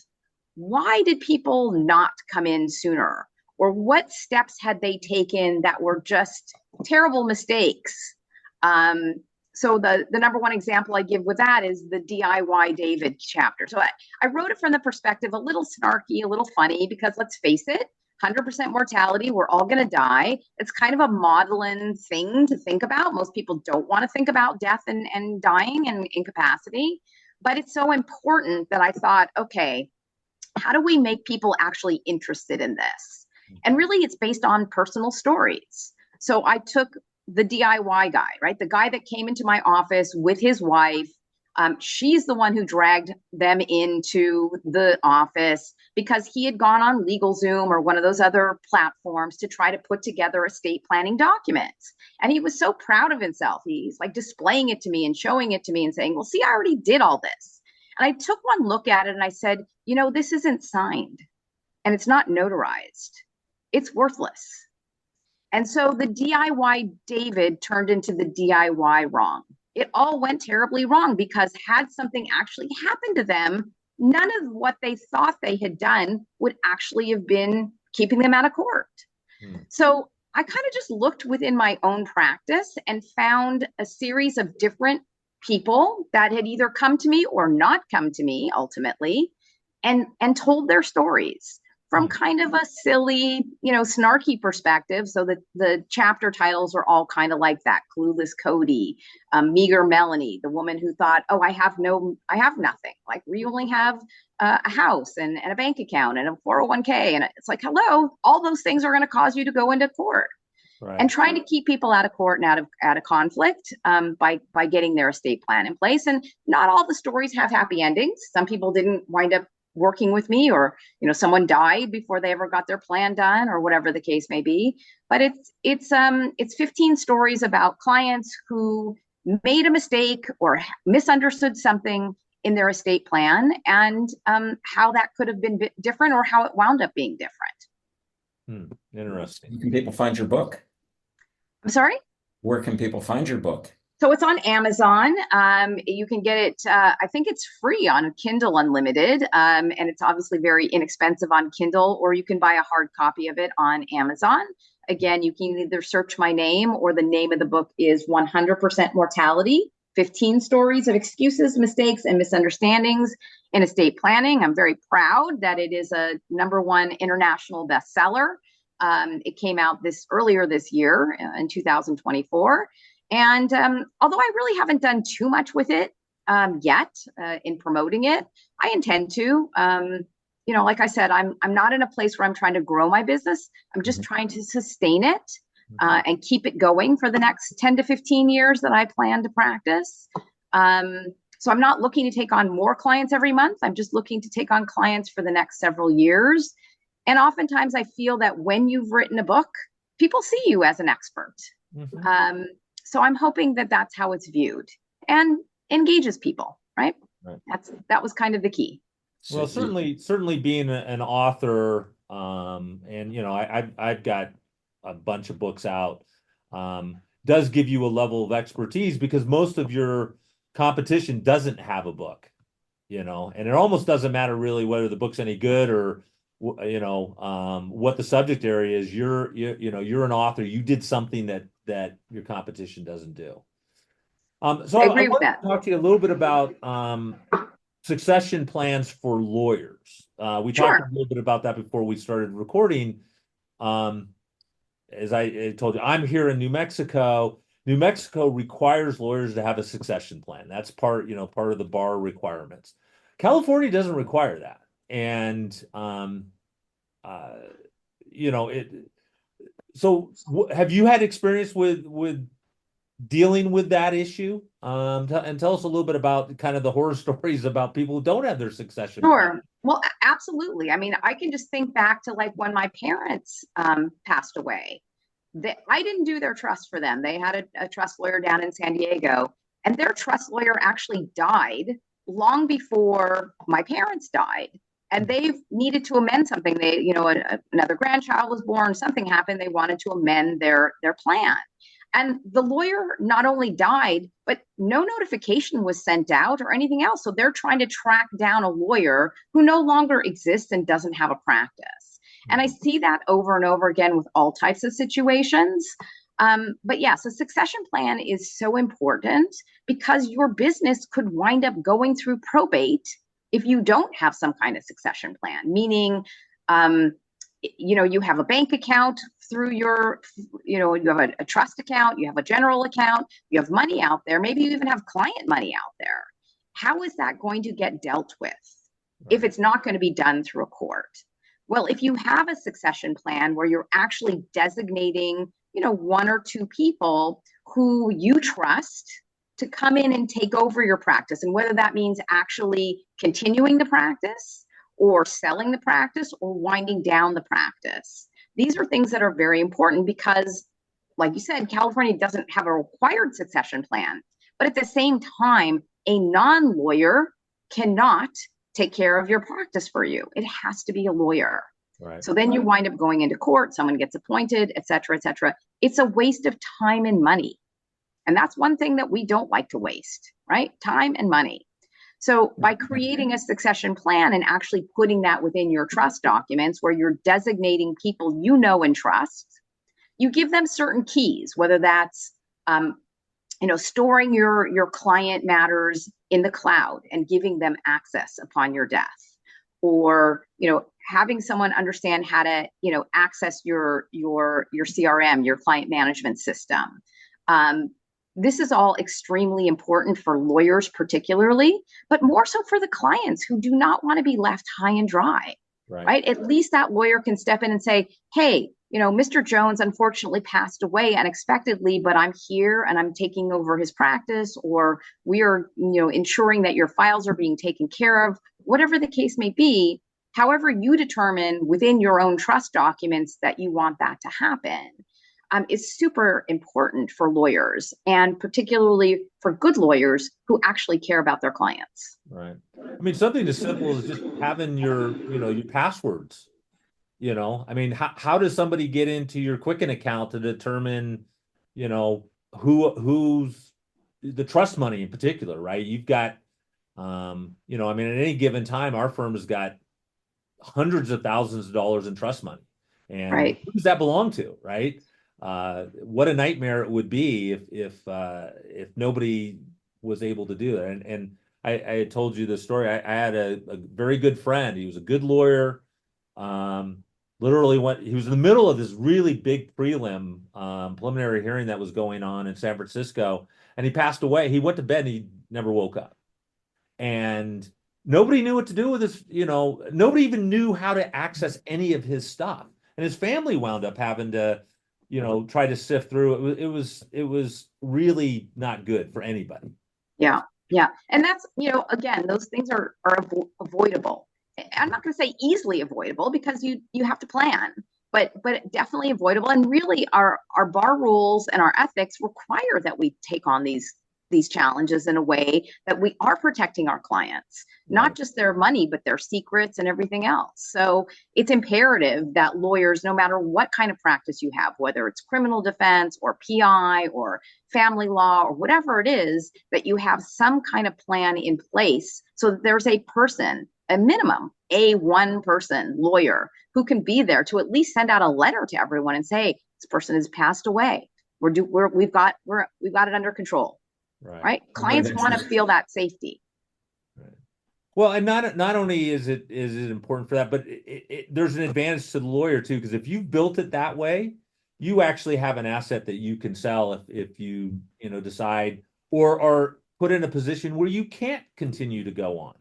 Speaker 2: why did people not come in sooner? Or what steps had they taken that were just terrible mistakes? So the number one example I give with that is the DIY David chapter. So I wrote it from the perspective, a little snarky, a little funny, because let's face it, 100% mortality, we're all going to die. It's kind of a maudlin thing to think about. Most people don't want to think about death and dying and incapacity, but it's so important that I thought, okay, how do we make people actually interested in this? And really, it's based on personal stories. So I took the DIY guy, right? The guy that came into my office with his wife. She's the one who dragged them into the office because he had gone on LegalZoom or one of those other platforms to try to put together estate planning documents. And he was so proud of himself. He's like displaying it to me and showing it to me and saying, well, see, I already did all this. And I took one look at it and I said, this isn't signed and it's not notarized. It's worthless. And so the DIY David turned into the DIY wrong. It all went terribly wrong because had something actually happened to them, none of what they thought they had done would actually have been keeping them out of court. So I kind of just looked within my own practice and found a series of different people that had either come to me or not come to me ultimately and told their stories from kind of a silly, snarky perspective. So the chapter titles are all kind of like that. Clueless Cody, Meager Melanie, the woman who thought, oh, I have nothing. Like we only have a house and a bank account and a 401k. And it's like, hello, all those things are going to cause you to go into court. Right. And trying to keep people out of court and out of conflict by getting their estate plan in place. And not all the stories have happy endings. Some people didn't wind up working with me, or someone died before they ever got their plan done, or whatever the case may be. But it's 15 stories about clients who made a mistake or misunderstood something in their estate plan, and how that could have been different, or how it wound up being different.
Speaker 3: Interesting.
Speaker 1: Can people find your book?
Speaker 2: I'm sorry?
Speaker 1: Where can people find your book?
Speaker 2: So it's on Amazon. You can get it, I think it's free on Kindle Unlimited, and it's obviously very inexpensive on Kindle, or you can buy a hard copy of it on Amazon. Again, you can either search my name, or the name of the book is 100% Mortality, 15 Stories of Excuses, Mistakes, and Misunderstandings in Estate Planning. I'm very proud that it is a #1 international bestseller. It came out earlier this year in 2024. And although I really haven't done too much with it yet in promoting it, I intend to. Like I said, I'm not in a place where I'm trying to grow my business. I'm just trying to sustain it and keep it going for the next 10 to 15 years that I plan to practice. So I'm not looking to take on more clients every month. I'm just looking to take on clients for the next several years. And oftentimes I feel that when you've written a book, people see you as an expert. So I'm hoping that that's how it's viewed and engages people, right? That was kind of the key.
Speaker 3: Well, certainly being an author, and I've got a bunch of books out, does give you a level of expertise, because most of your competition doesn't have a book, and it almost doesn't matter really whether the book's any good or what the subject area is. You're an author. You did something that your competition doesn't do. So
Speaker 2: I agree with that.
Speaker 3: To talk to you a little bit about succession plans for lawyers. We talked a
Speaker 2: Sure.
Speaker 3: little bit about that before we started recording. Um, as I told you, I'm here in New Mexico. New Mexico requires lawyers to have a succession plan. That's part of the bar requirements. California doesn't require that. And uh, it. So have you had experience with dealing with that issue? And tell us a little bit about kind of the horror stories about people who don't have their succession plan.
Speaker 2: Sure. Well, absolutely. I mean, I can just think back to like when my parents passed away. I didn't do their trust for them. They had a trust lawyer down in San Diego, and their trust lawyer actually died long before my parents died. And they needed to amend something. Another grandchild was born, something happened. They wanted to amend their plan. And the lawyer not only died, but no notification was sent out or anything else. So they're trying to track down a lawyer who no longer exists and doesn't have a practice. And I see that over and over again with all types of situations. But yes, a succession plan is so important because your business could wind up going through probate if you don't have some kind of succession plan, meaning, you have a bank account through you have a trust account, you have a general account, you have money out there, maybe you even have client money out there. How is that going to get dealt with if it's not going to be done through a court? Well, if you have a succession plan where you're actually designating, one or two people who you trust to come in and take over your practice, and whether that means actually continuing the practice or selling the practice or winding down the practice. These are things that are very important because, like you said, California doesn't have a required succession plan. But at the same time, a non-lawyer cannot take care of your practice for you. It has to be a lawyer.
Speaker 3: Right.
Speaker 2: So then you wind up going into court, someone gets appointed, et cetera, et cetera. It's a waste of time and money. And that's one thing that we don't like to waste, right? Time and money. So by creating a succession plan and actually putting that within your trust documents where you're designating people you know and trust, you give them certain keys, whether that's storing your client matters in the cloud and giving them access upon your death, or having someone understand how to access your CRM, your client management system. This is all extremely important for lawyers particularly, but more so for the clients who do not want to be left high and dry, right? At least that lawyer can step in and say, hey, Mr. Jones unfortunately passed away unexpectedly, but I'm here and I'm taking over his practice, or we are, ensuring that your files are being taken care of, whatever the case may be. However you determine within your own trust documents that you want that to happen. Is super important for lawyers, and particularly for good lawyers who actually care about their clients.
Speaker 3: Right. I mean, something as simple as just having your passwords. I mean, how does somebody get into your Quicken account to determine, who's the trust money in particular, right? You've got, I mean, at any given time, our firm has got hundreds of thousands of dollars in trust money, and who does that belong to, right? What a nightmare it would be if nobody was able to do it. And I had told you this story. I had a very good friend. He was a good lawyer. Literally he was in the middle of this really big preliminary hearing that was going on in San Francisco, and he passed away. He went to bed and he never woke up. And nobody knew what to do with his, nobody even knew how to access any of his stuff. And his family wound up having to try to sift through. It was really not good for anybody.
Speaker 2: Yeah. And that's, again, those things are avoidable. I'm not going to say easily avoidable because you have to plan, but definitely avoidable. And really our bar rules and our ethics require that we take on these challenges in a way that we are protecting our clients, not just their money, but their secrets and everything else. So it's imperative that lawyers, no matter what kind of practice you have, whether it's criminal defense or PI or family law or whatever it is, that you have some kind of plan in place so that there's a person, a minimum, one person lawyer who can be there to at least send out a letter to everyone and say, this person has passed away. We've got it under control. Right. Clients want to feel that safety.
Speaker 3: Right. Well, and not only is it important for that, but there's an advantage to the lawyer too, because if you've built it that way, you actually have an asset that you can sell if you decide or put in a position where you can't continue to go on,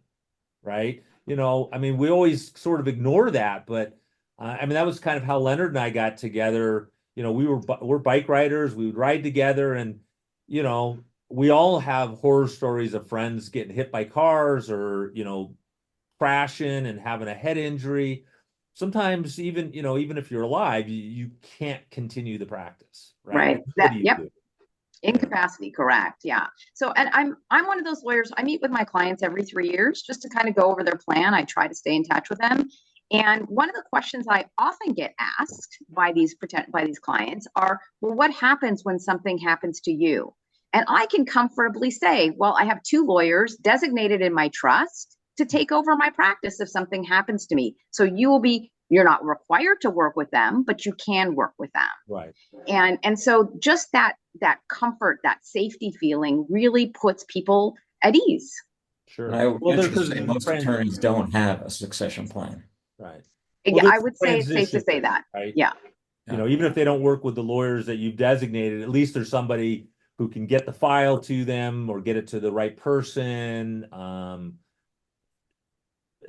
Speaker 3: right? I mean, we always sort of ignore that, but I mean, that was kind of how Leonard and I got together. We're bike riders. We would ride together, and you know, we all have horror stories of friends getting hit by cars or crashing and having a head injury. Sometimes even if you're alive, you can't continue the practice, right?
Speaker 2: Right.
Speaker 3: What do you
Speaker 2: Yep.
Speaker 3: do?
Speaker 2: Incapacity, correct. Yeah. So, and I'm one of those lawyers. I meet with my clients every 3 years just to kind of go over their plan. I try to stay in touch with them. And one of the questions I often get asked by these clients are, well, what happens when something happens to you? And I can comfortably say, well, I have 2 lawyers designated in my trust to take over my practice if something happens to me. So you're not required to work with them, but you can work with them.
Speaker 3: Right.
Speaker 2: And so just that comfort, that safety feeling really puts people at ease.
Speaker 3: Sure.
Speaker 1: I would
Speaker 3: Well,
Speaker 1: venture to
Speaker 3: there's
Speaker 1: say most attorneys don't have a succession plan.
Speaker 3: right.
Speaker 2: Yeah,
Speaker 3: Well,
Speaker 2: I
Speaker 3: there's
Speaker 2: would say it's safe to
Speaker 3: transition
Speaker 2: say
Speaker 3: there,
Speaker 2: that.
Speaker 3: right?
Speaker 2: Yeah.
Speaker 3: Even if they don't work with the lawyers that you've designated, at least there's somebody who can get the file to them or get it to the right person.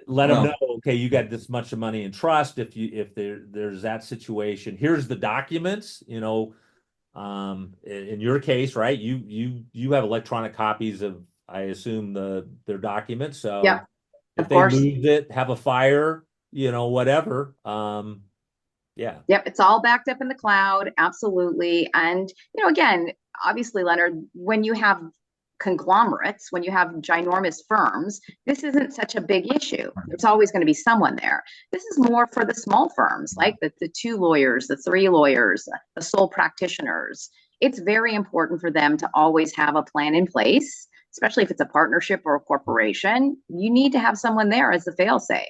Speaker 3: Let them know,
Speaker 1: Well,
Speaker 3: okay, you got this much of money in trust. If there's that situation, here's the documents. In your case, right? You have electronic copies of, I assume, their documents. So
Speaker 2: Yeah,
Speaker 3: if
Speaker 2: of
Speaker 3: they
Speaker 2: course.
Speaker 3: lose it, have a fire, whatever. Yeah.
Speaker 2: Yep, it's all backed up in the cloud, absolutely. And again, obviously, Leonard, when you have conglomerates, when you have ginormous firms, this isn't such a big issue. There's always going to be someone there. This is more for the small firms, like the 2 lawyers, the 3 lawyers, the sole practitioners. It's very important for them to always have a plan in place, especially if it's a partnership or a corporation. You need to have someone there as the fail-safe.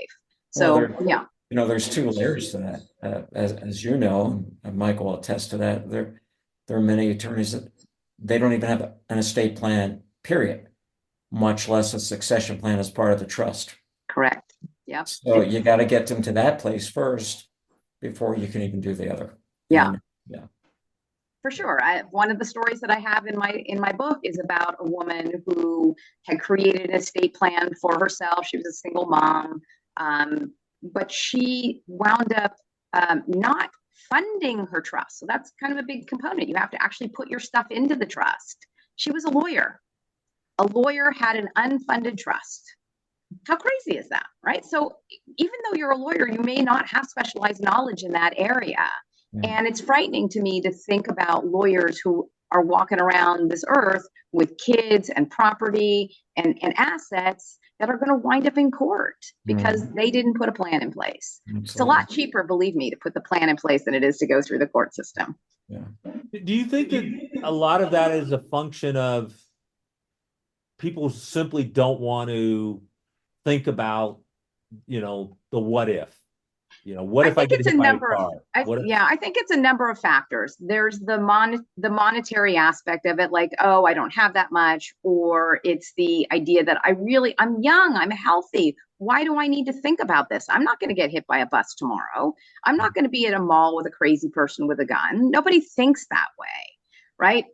Speaker 1: well,
Speaker 2: So, yeah.
Speaker 1: there's 2 layers to that. As you know, and Michael will attest to that. There are many attorneys that they don't even have an estate plan, period, much less a succession plan as part of the trust.
Speaker 2: Correct. Yep.
Speaker 1: So you got to get them to that place first before you can even do the other.
Speaker 2: Yeah.
Speaker 1: And, yeah.
Speaker 2: For sure. One of the stories that I have in my book is about a woman who had created an estate plan for herself. She was a single mom, but she wound up not funding her trust. So that's kind of a big component. You have to actually put your stuff into the trust. She was a lawyer. A lawyer had an unfunded trust. How crazy is that, right? So even though you're a lawyer, you may not have specialized knowledge in that area. And it's frightening to me to think about lawyers who are walking around this earth with kids and property and assets that are going to wind up in court because they didn't put a plan in place.
Speaker 1: Absolutely.
Speaker 2: It's a lot cheaper, believe me, to put the plan in place than it is to go through the court system.
Speaker 1: Yeah.
Speaker 3: Do you think that a lot of that is a function of people simply don't want to think about, the what if? What if I get hit by a car?
Speaker 2: I think it's a number of factors. There's the monetary aspect of it, like, oh, I don't have that much, or it's the idea that I'm young, I'm healthy. Why do I need to think about this? I'm not going to get hit by a bus tomorrow. I'm not going to be at a mall with a crazy person with a gun. Nobody thinks that way, right?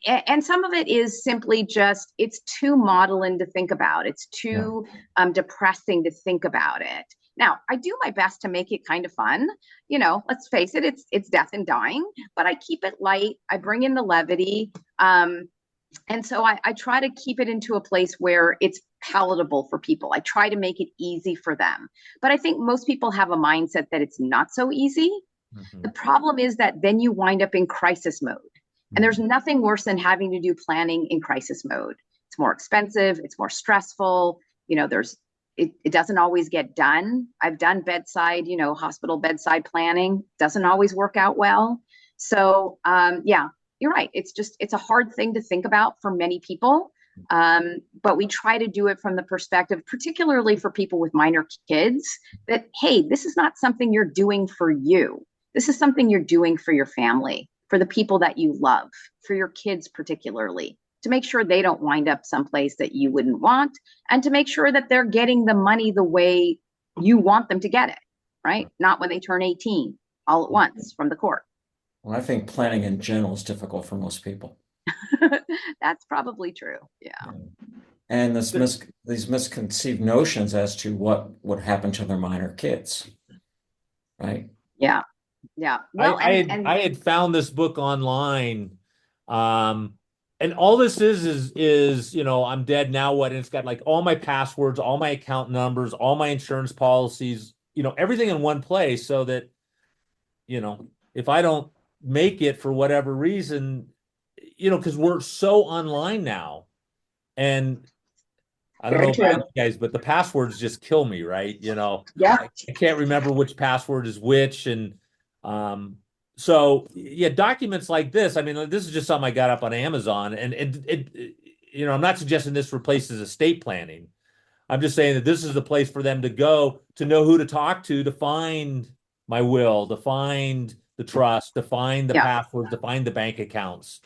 Speaker 2: And some of it is simply just, it's too maudlin to think about. It's too depressing to think about it. Now, I do my best to make it kind of fun. Let's face it, it's death and dying, but I keep it light. I bring in the levity. And so I try to keep it into a place where it's palatable for people. I try to make it easy for them. But I think most people have a mindset that it's not so easy. Mm-hmm. The problem is that then you wind up in crisis mode. And there's nothing worse than having to do planning in crisis mode. It's more expensive. It's more stressful. It doesn't always get done. I've done hospital bedside planning. Doesn't always work out well. So, you're right. It's a hard thing to think about for many people. But we try to do it from the perspective, particularly for people with minor kids, that, hey, this is not something you're doing for you. This is something you're doing for your family, for the people that you love, for your kids particularly. to make sure they don't wind up someplace that you wouldn't want, and to make sure that they're getting the money the way you want them to get it, right? Not when they turn 18 all at once from the court.
Speaker 1: Well, I think planning in general is difficult for most people.
Speaker 2: That's probably true. Yeah.
Speaker 1: And these misconceived notions as to what would happen to their minor kids, right?
Speaker 2: Yeah. Yeah. Well,
Speaker 3: I had found this book online, and all this is I'm dead now what, and it's got like all my passwords, all my account numbers, all my insurance policies, everything in one place, so that if I don't make it for whatever reason, because we're so online now, and I don't know about you guys, but the passwords just kill me, right?
Speaker 2: Yeah.
Speaker 3: I can't remember which password is which, and so yeah, documents like this. I mean, this is just something I got up on Amazon, and I'm not suggesting this replaces estate planning. I'm just saying that this is the place for them to go to know who to talk to find my will, to find the trust, to find the passwords, to find the bank accounts.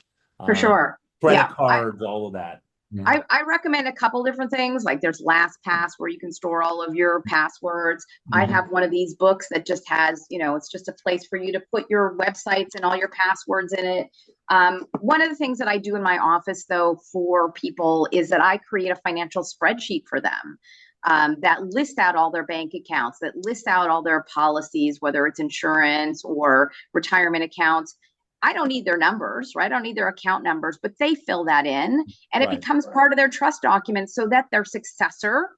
Speaker 2: For sure.
Speaker 3: Credit cards, all of that.
Speaker 1: Yeah.
Speaker 2: I recommend a couple different things. Like there's LastPass where you can store all of your passwords. I have one of these books that just has, it's just a place for you to put your websites and all your passwords in it. One of the things that I do in my office, though, for people is that I create a financial spreadsheet for them that lists out all their bank accounts, that lists out all their policies, whether it's insurance or retirement accounts. I don't need their numbers, right? I don't need their account numbers, but they fill that in, and it becomes part of their trust document so that their successor,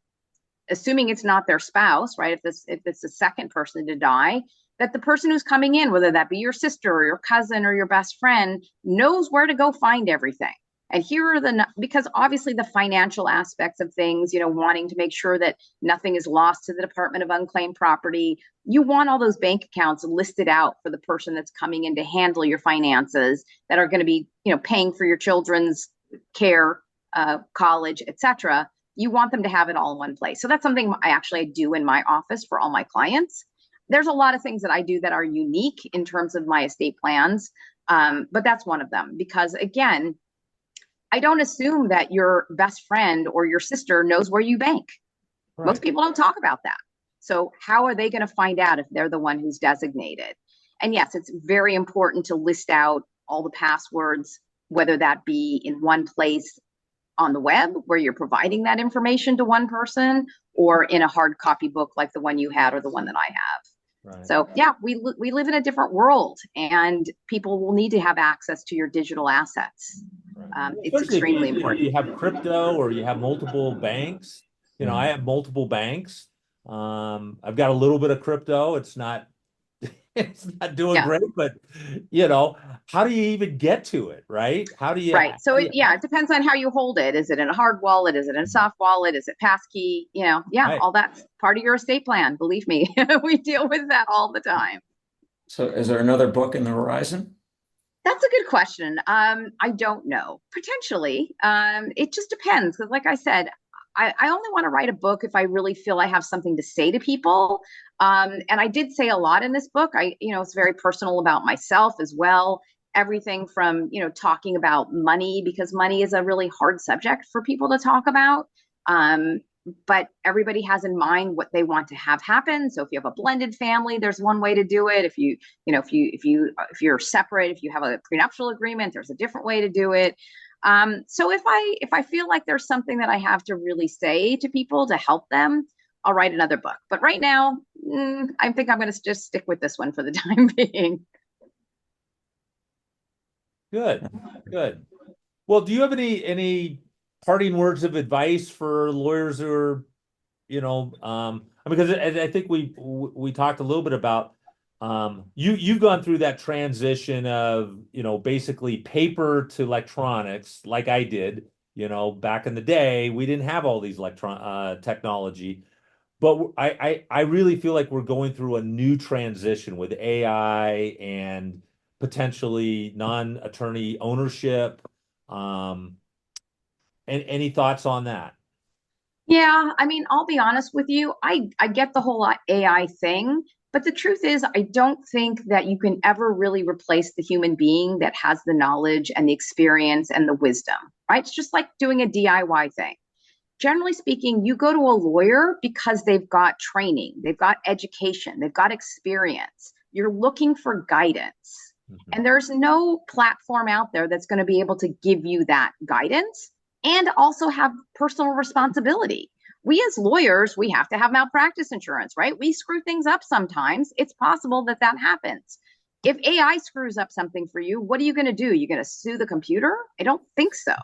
Speaker 2: assuming it's not their spouse, right? If it's the second person to die, that the person who's coming in, whether that be your sister or your cousin or your best friend, knows where to go find everything. And here are because obviously the financial aspects of things, wanting to make sure that nothing is lost to the Department of Unclaimed Property. You want all those bank accounts listed out for the person that's coming in to handle your finances, that are going to be, paying for your children's care, college, etc. You want them to have it all in one place. So that's something I do in my office for all my clients. There's a lot of things that I do that are unique in terms of my estate plans. But that's one of them, because again, I don't assume that your best friend or your sister knows where you bank. Right. Most people don't talk about that. So how are they going to find out if they're the one who's designated? And yes, it's very important to list out all the passwords, whether that be in one place on the web where you're providing that information to one person, or in a hard copy book like the one you had or the one that I have. Right. So yeah, we live in a different world, and people will need to have access to your digital assets. It's extremely important.
Speaker 3: You have crypto, or you have multiple banks. I have multiple banks. I've got a little bit of crypto. It's not doing great, but how do you even get to it, right? How do you?
Speaker 2: Right. So it depends on how you hold it. Is it in a hard wallet? Is it in a soft wallet? Is it passkey? Right. All that's part of your estate plan. Believe me, we deal with that all the time.
Speaker 1: So is there another book in the horizon?
Speaker 2: That's a good question. I don't know. Potentially. It just depends. Because like I said, I only want to write a book if I really feel I have something to say to people. And I did say a lot in this book. It's very personal about myself as well. Everything from, talking about money, because money is a really hard subject for people to talk about. But everybody has in mind what they want to have happen. So if you have a blended family, there's one way to do it. If you're separate, if you have a prenuptial agreement, there's a different way to do it. So if I feel like there's something that I have to really say to people to help them, I'll write another book. But right now, I think I'm going to just stick with this one for the time being.
Speaker 3: Good. Well, do you have any parting words of advice for lawyers who are, because I think we talked a little bit about, you've gone through that transition of, basically paper to electronics, like I did, back in the day. We didn't have all these technology, but I really feel like we're going through a new transition with AI and potentially non-attorney ownership. And any thoughts on that?
Speaker 2: Yeah, I mean, I'll be honest with you. I get the whole AI thing, But the truth is, I don't think that you can ever really replace the human being that has the knowledge and the experience and the wisdom, right? It's just like doing a DIY thing. Generally speaking, you go to a lawyer because they've got training, they've got education, they've got experience. You're looking for guidance. And there's no platform out there that's going to be able to give you that guidance and also have personal responsibility. We as lawyers, we have to have malpractice insurance, right? We screw things up sometimes. It's possible that that happens. If AI screws up something for you, what are you going to do? You're going to sue the computer? I don't think so,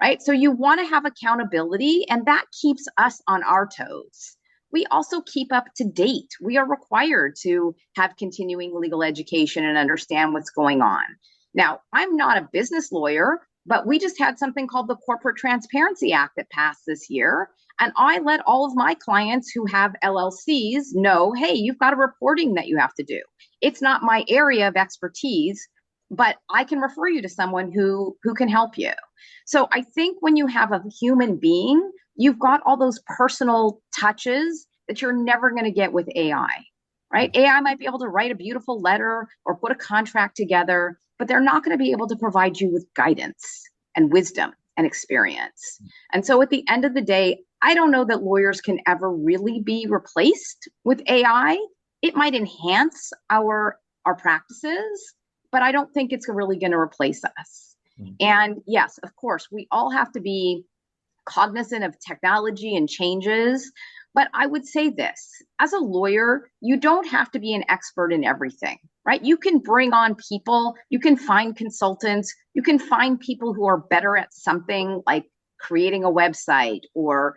Speaker 2: right? So you want to have accountability, and that keeps us on our toes. We also keep up to date. We are required to have continuing legal education and understand what's going on. Now, I'm not a business lawyer, but we just had something called the Corporate Transparency Act that passed this year. And I let all of my clients who have LLCs know, hey, you've got a reporting that you have to do. It's not my area of expertise, but I can refer you to someone who can help you. So I think when you have a human being, you've got all those personal touches that you're never going to get with AI, right? AI might be able to write a beautiful letter or put a contract together, but they're not going to be able to provide you with guidance and wisdom and experience. And so at the end of the day, I don't know that lawyers can ever really be replaced with AI. It might enhance our practices, but I don't think it's really going to replace us. And yes, of course, we all have to be cognizant of technology and changes. But I would say this, as a lawyer, you don't have to be an expert in everything, right? You can bring on people, you can find consultants, you can find people who are better at something like creating a website or,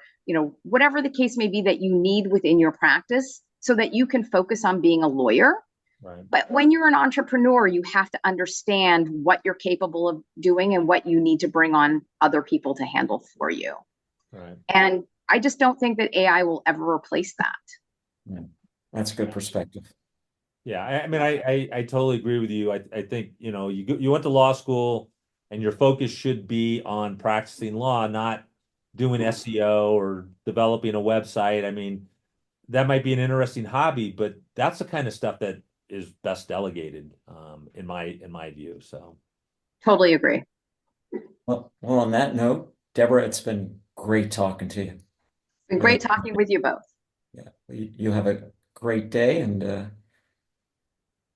Speaker 2: whatever the case may be that you need within your practice so that you can focus on being a lawyer.
Speaker 3: Right.
Speaker 2: But when you're an entrepreneur, you have to understand what you're capable of doing and what you need to bring on other people to handle for you.
Speaker 3: Right.
Speaker 2: And I just don't think that AI will ever replace that.
Speaker 1: Yeah, that's a good perspective.
Speaker 3: Yeah, I mean, I totally agree with you. I think, you went to law school and your focus should be on practicing law, not doing SEO or developing a website. I mean, that might be an interesting hobby, but that's the kind of stuff that is best delegated, in my view. So
Speaker 2: Totally agree.
Speaker 1: Well, on that note, Deborah, it's been great talking to you.
Speaker 2: It's been great talking with you both.
Speaker 1: Yeah, you have a great day, and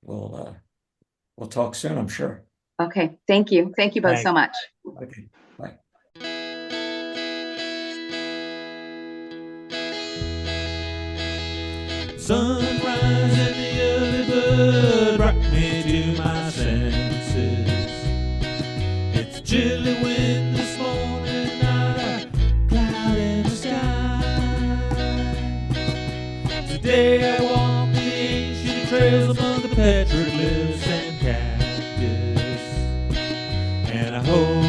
Speaker 1: we'll talk soon, I'm sure.
Speaker 2: Okay, thank you. Thank you both so much.
Speaker 1: Okay, bye.
Speaker 4: Sunrise and the early bird brought me to my senses. It's a chilly wind this morning, not a cloud in the sky. Today I walk the ancient trails among the petroglyphs and cactus, and I hope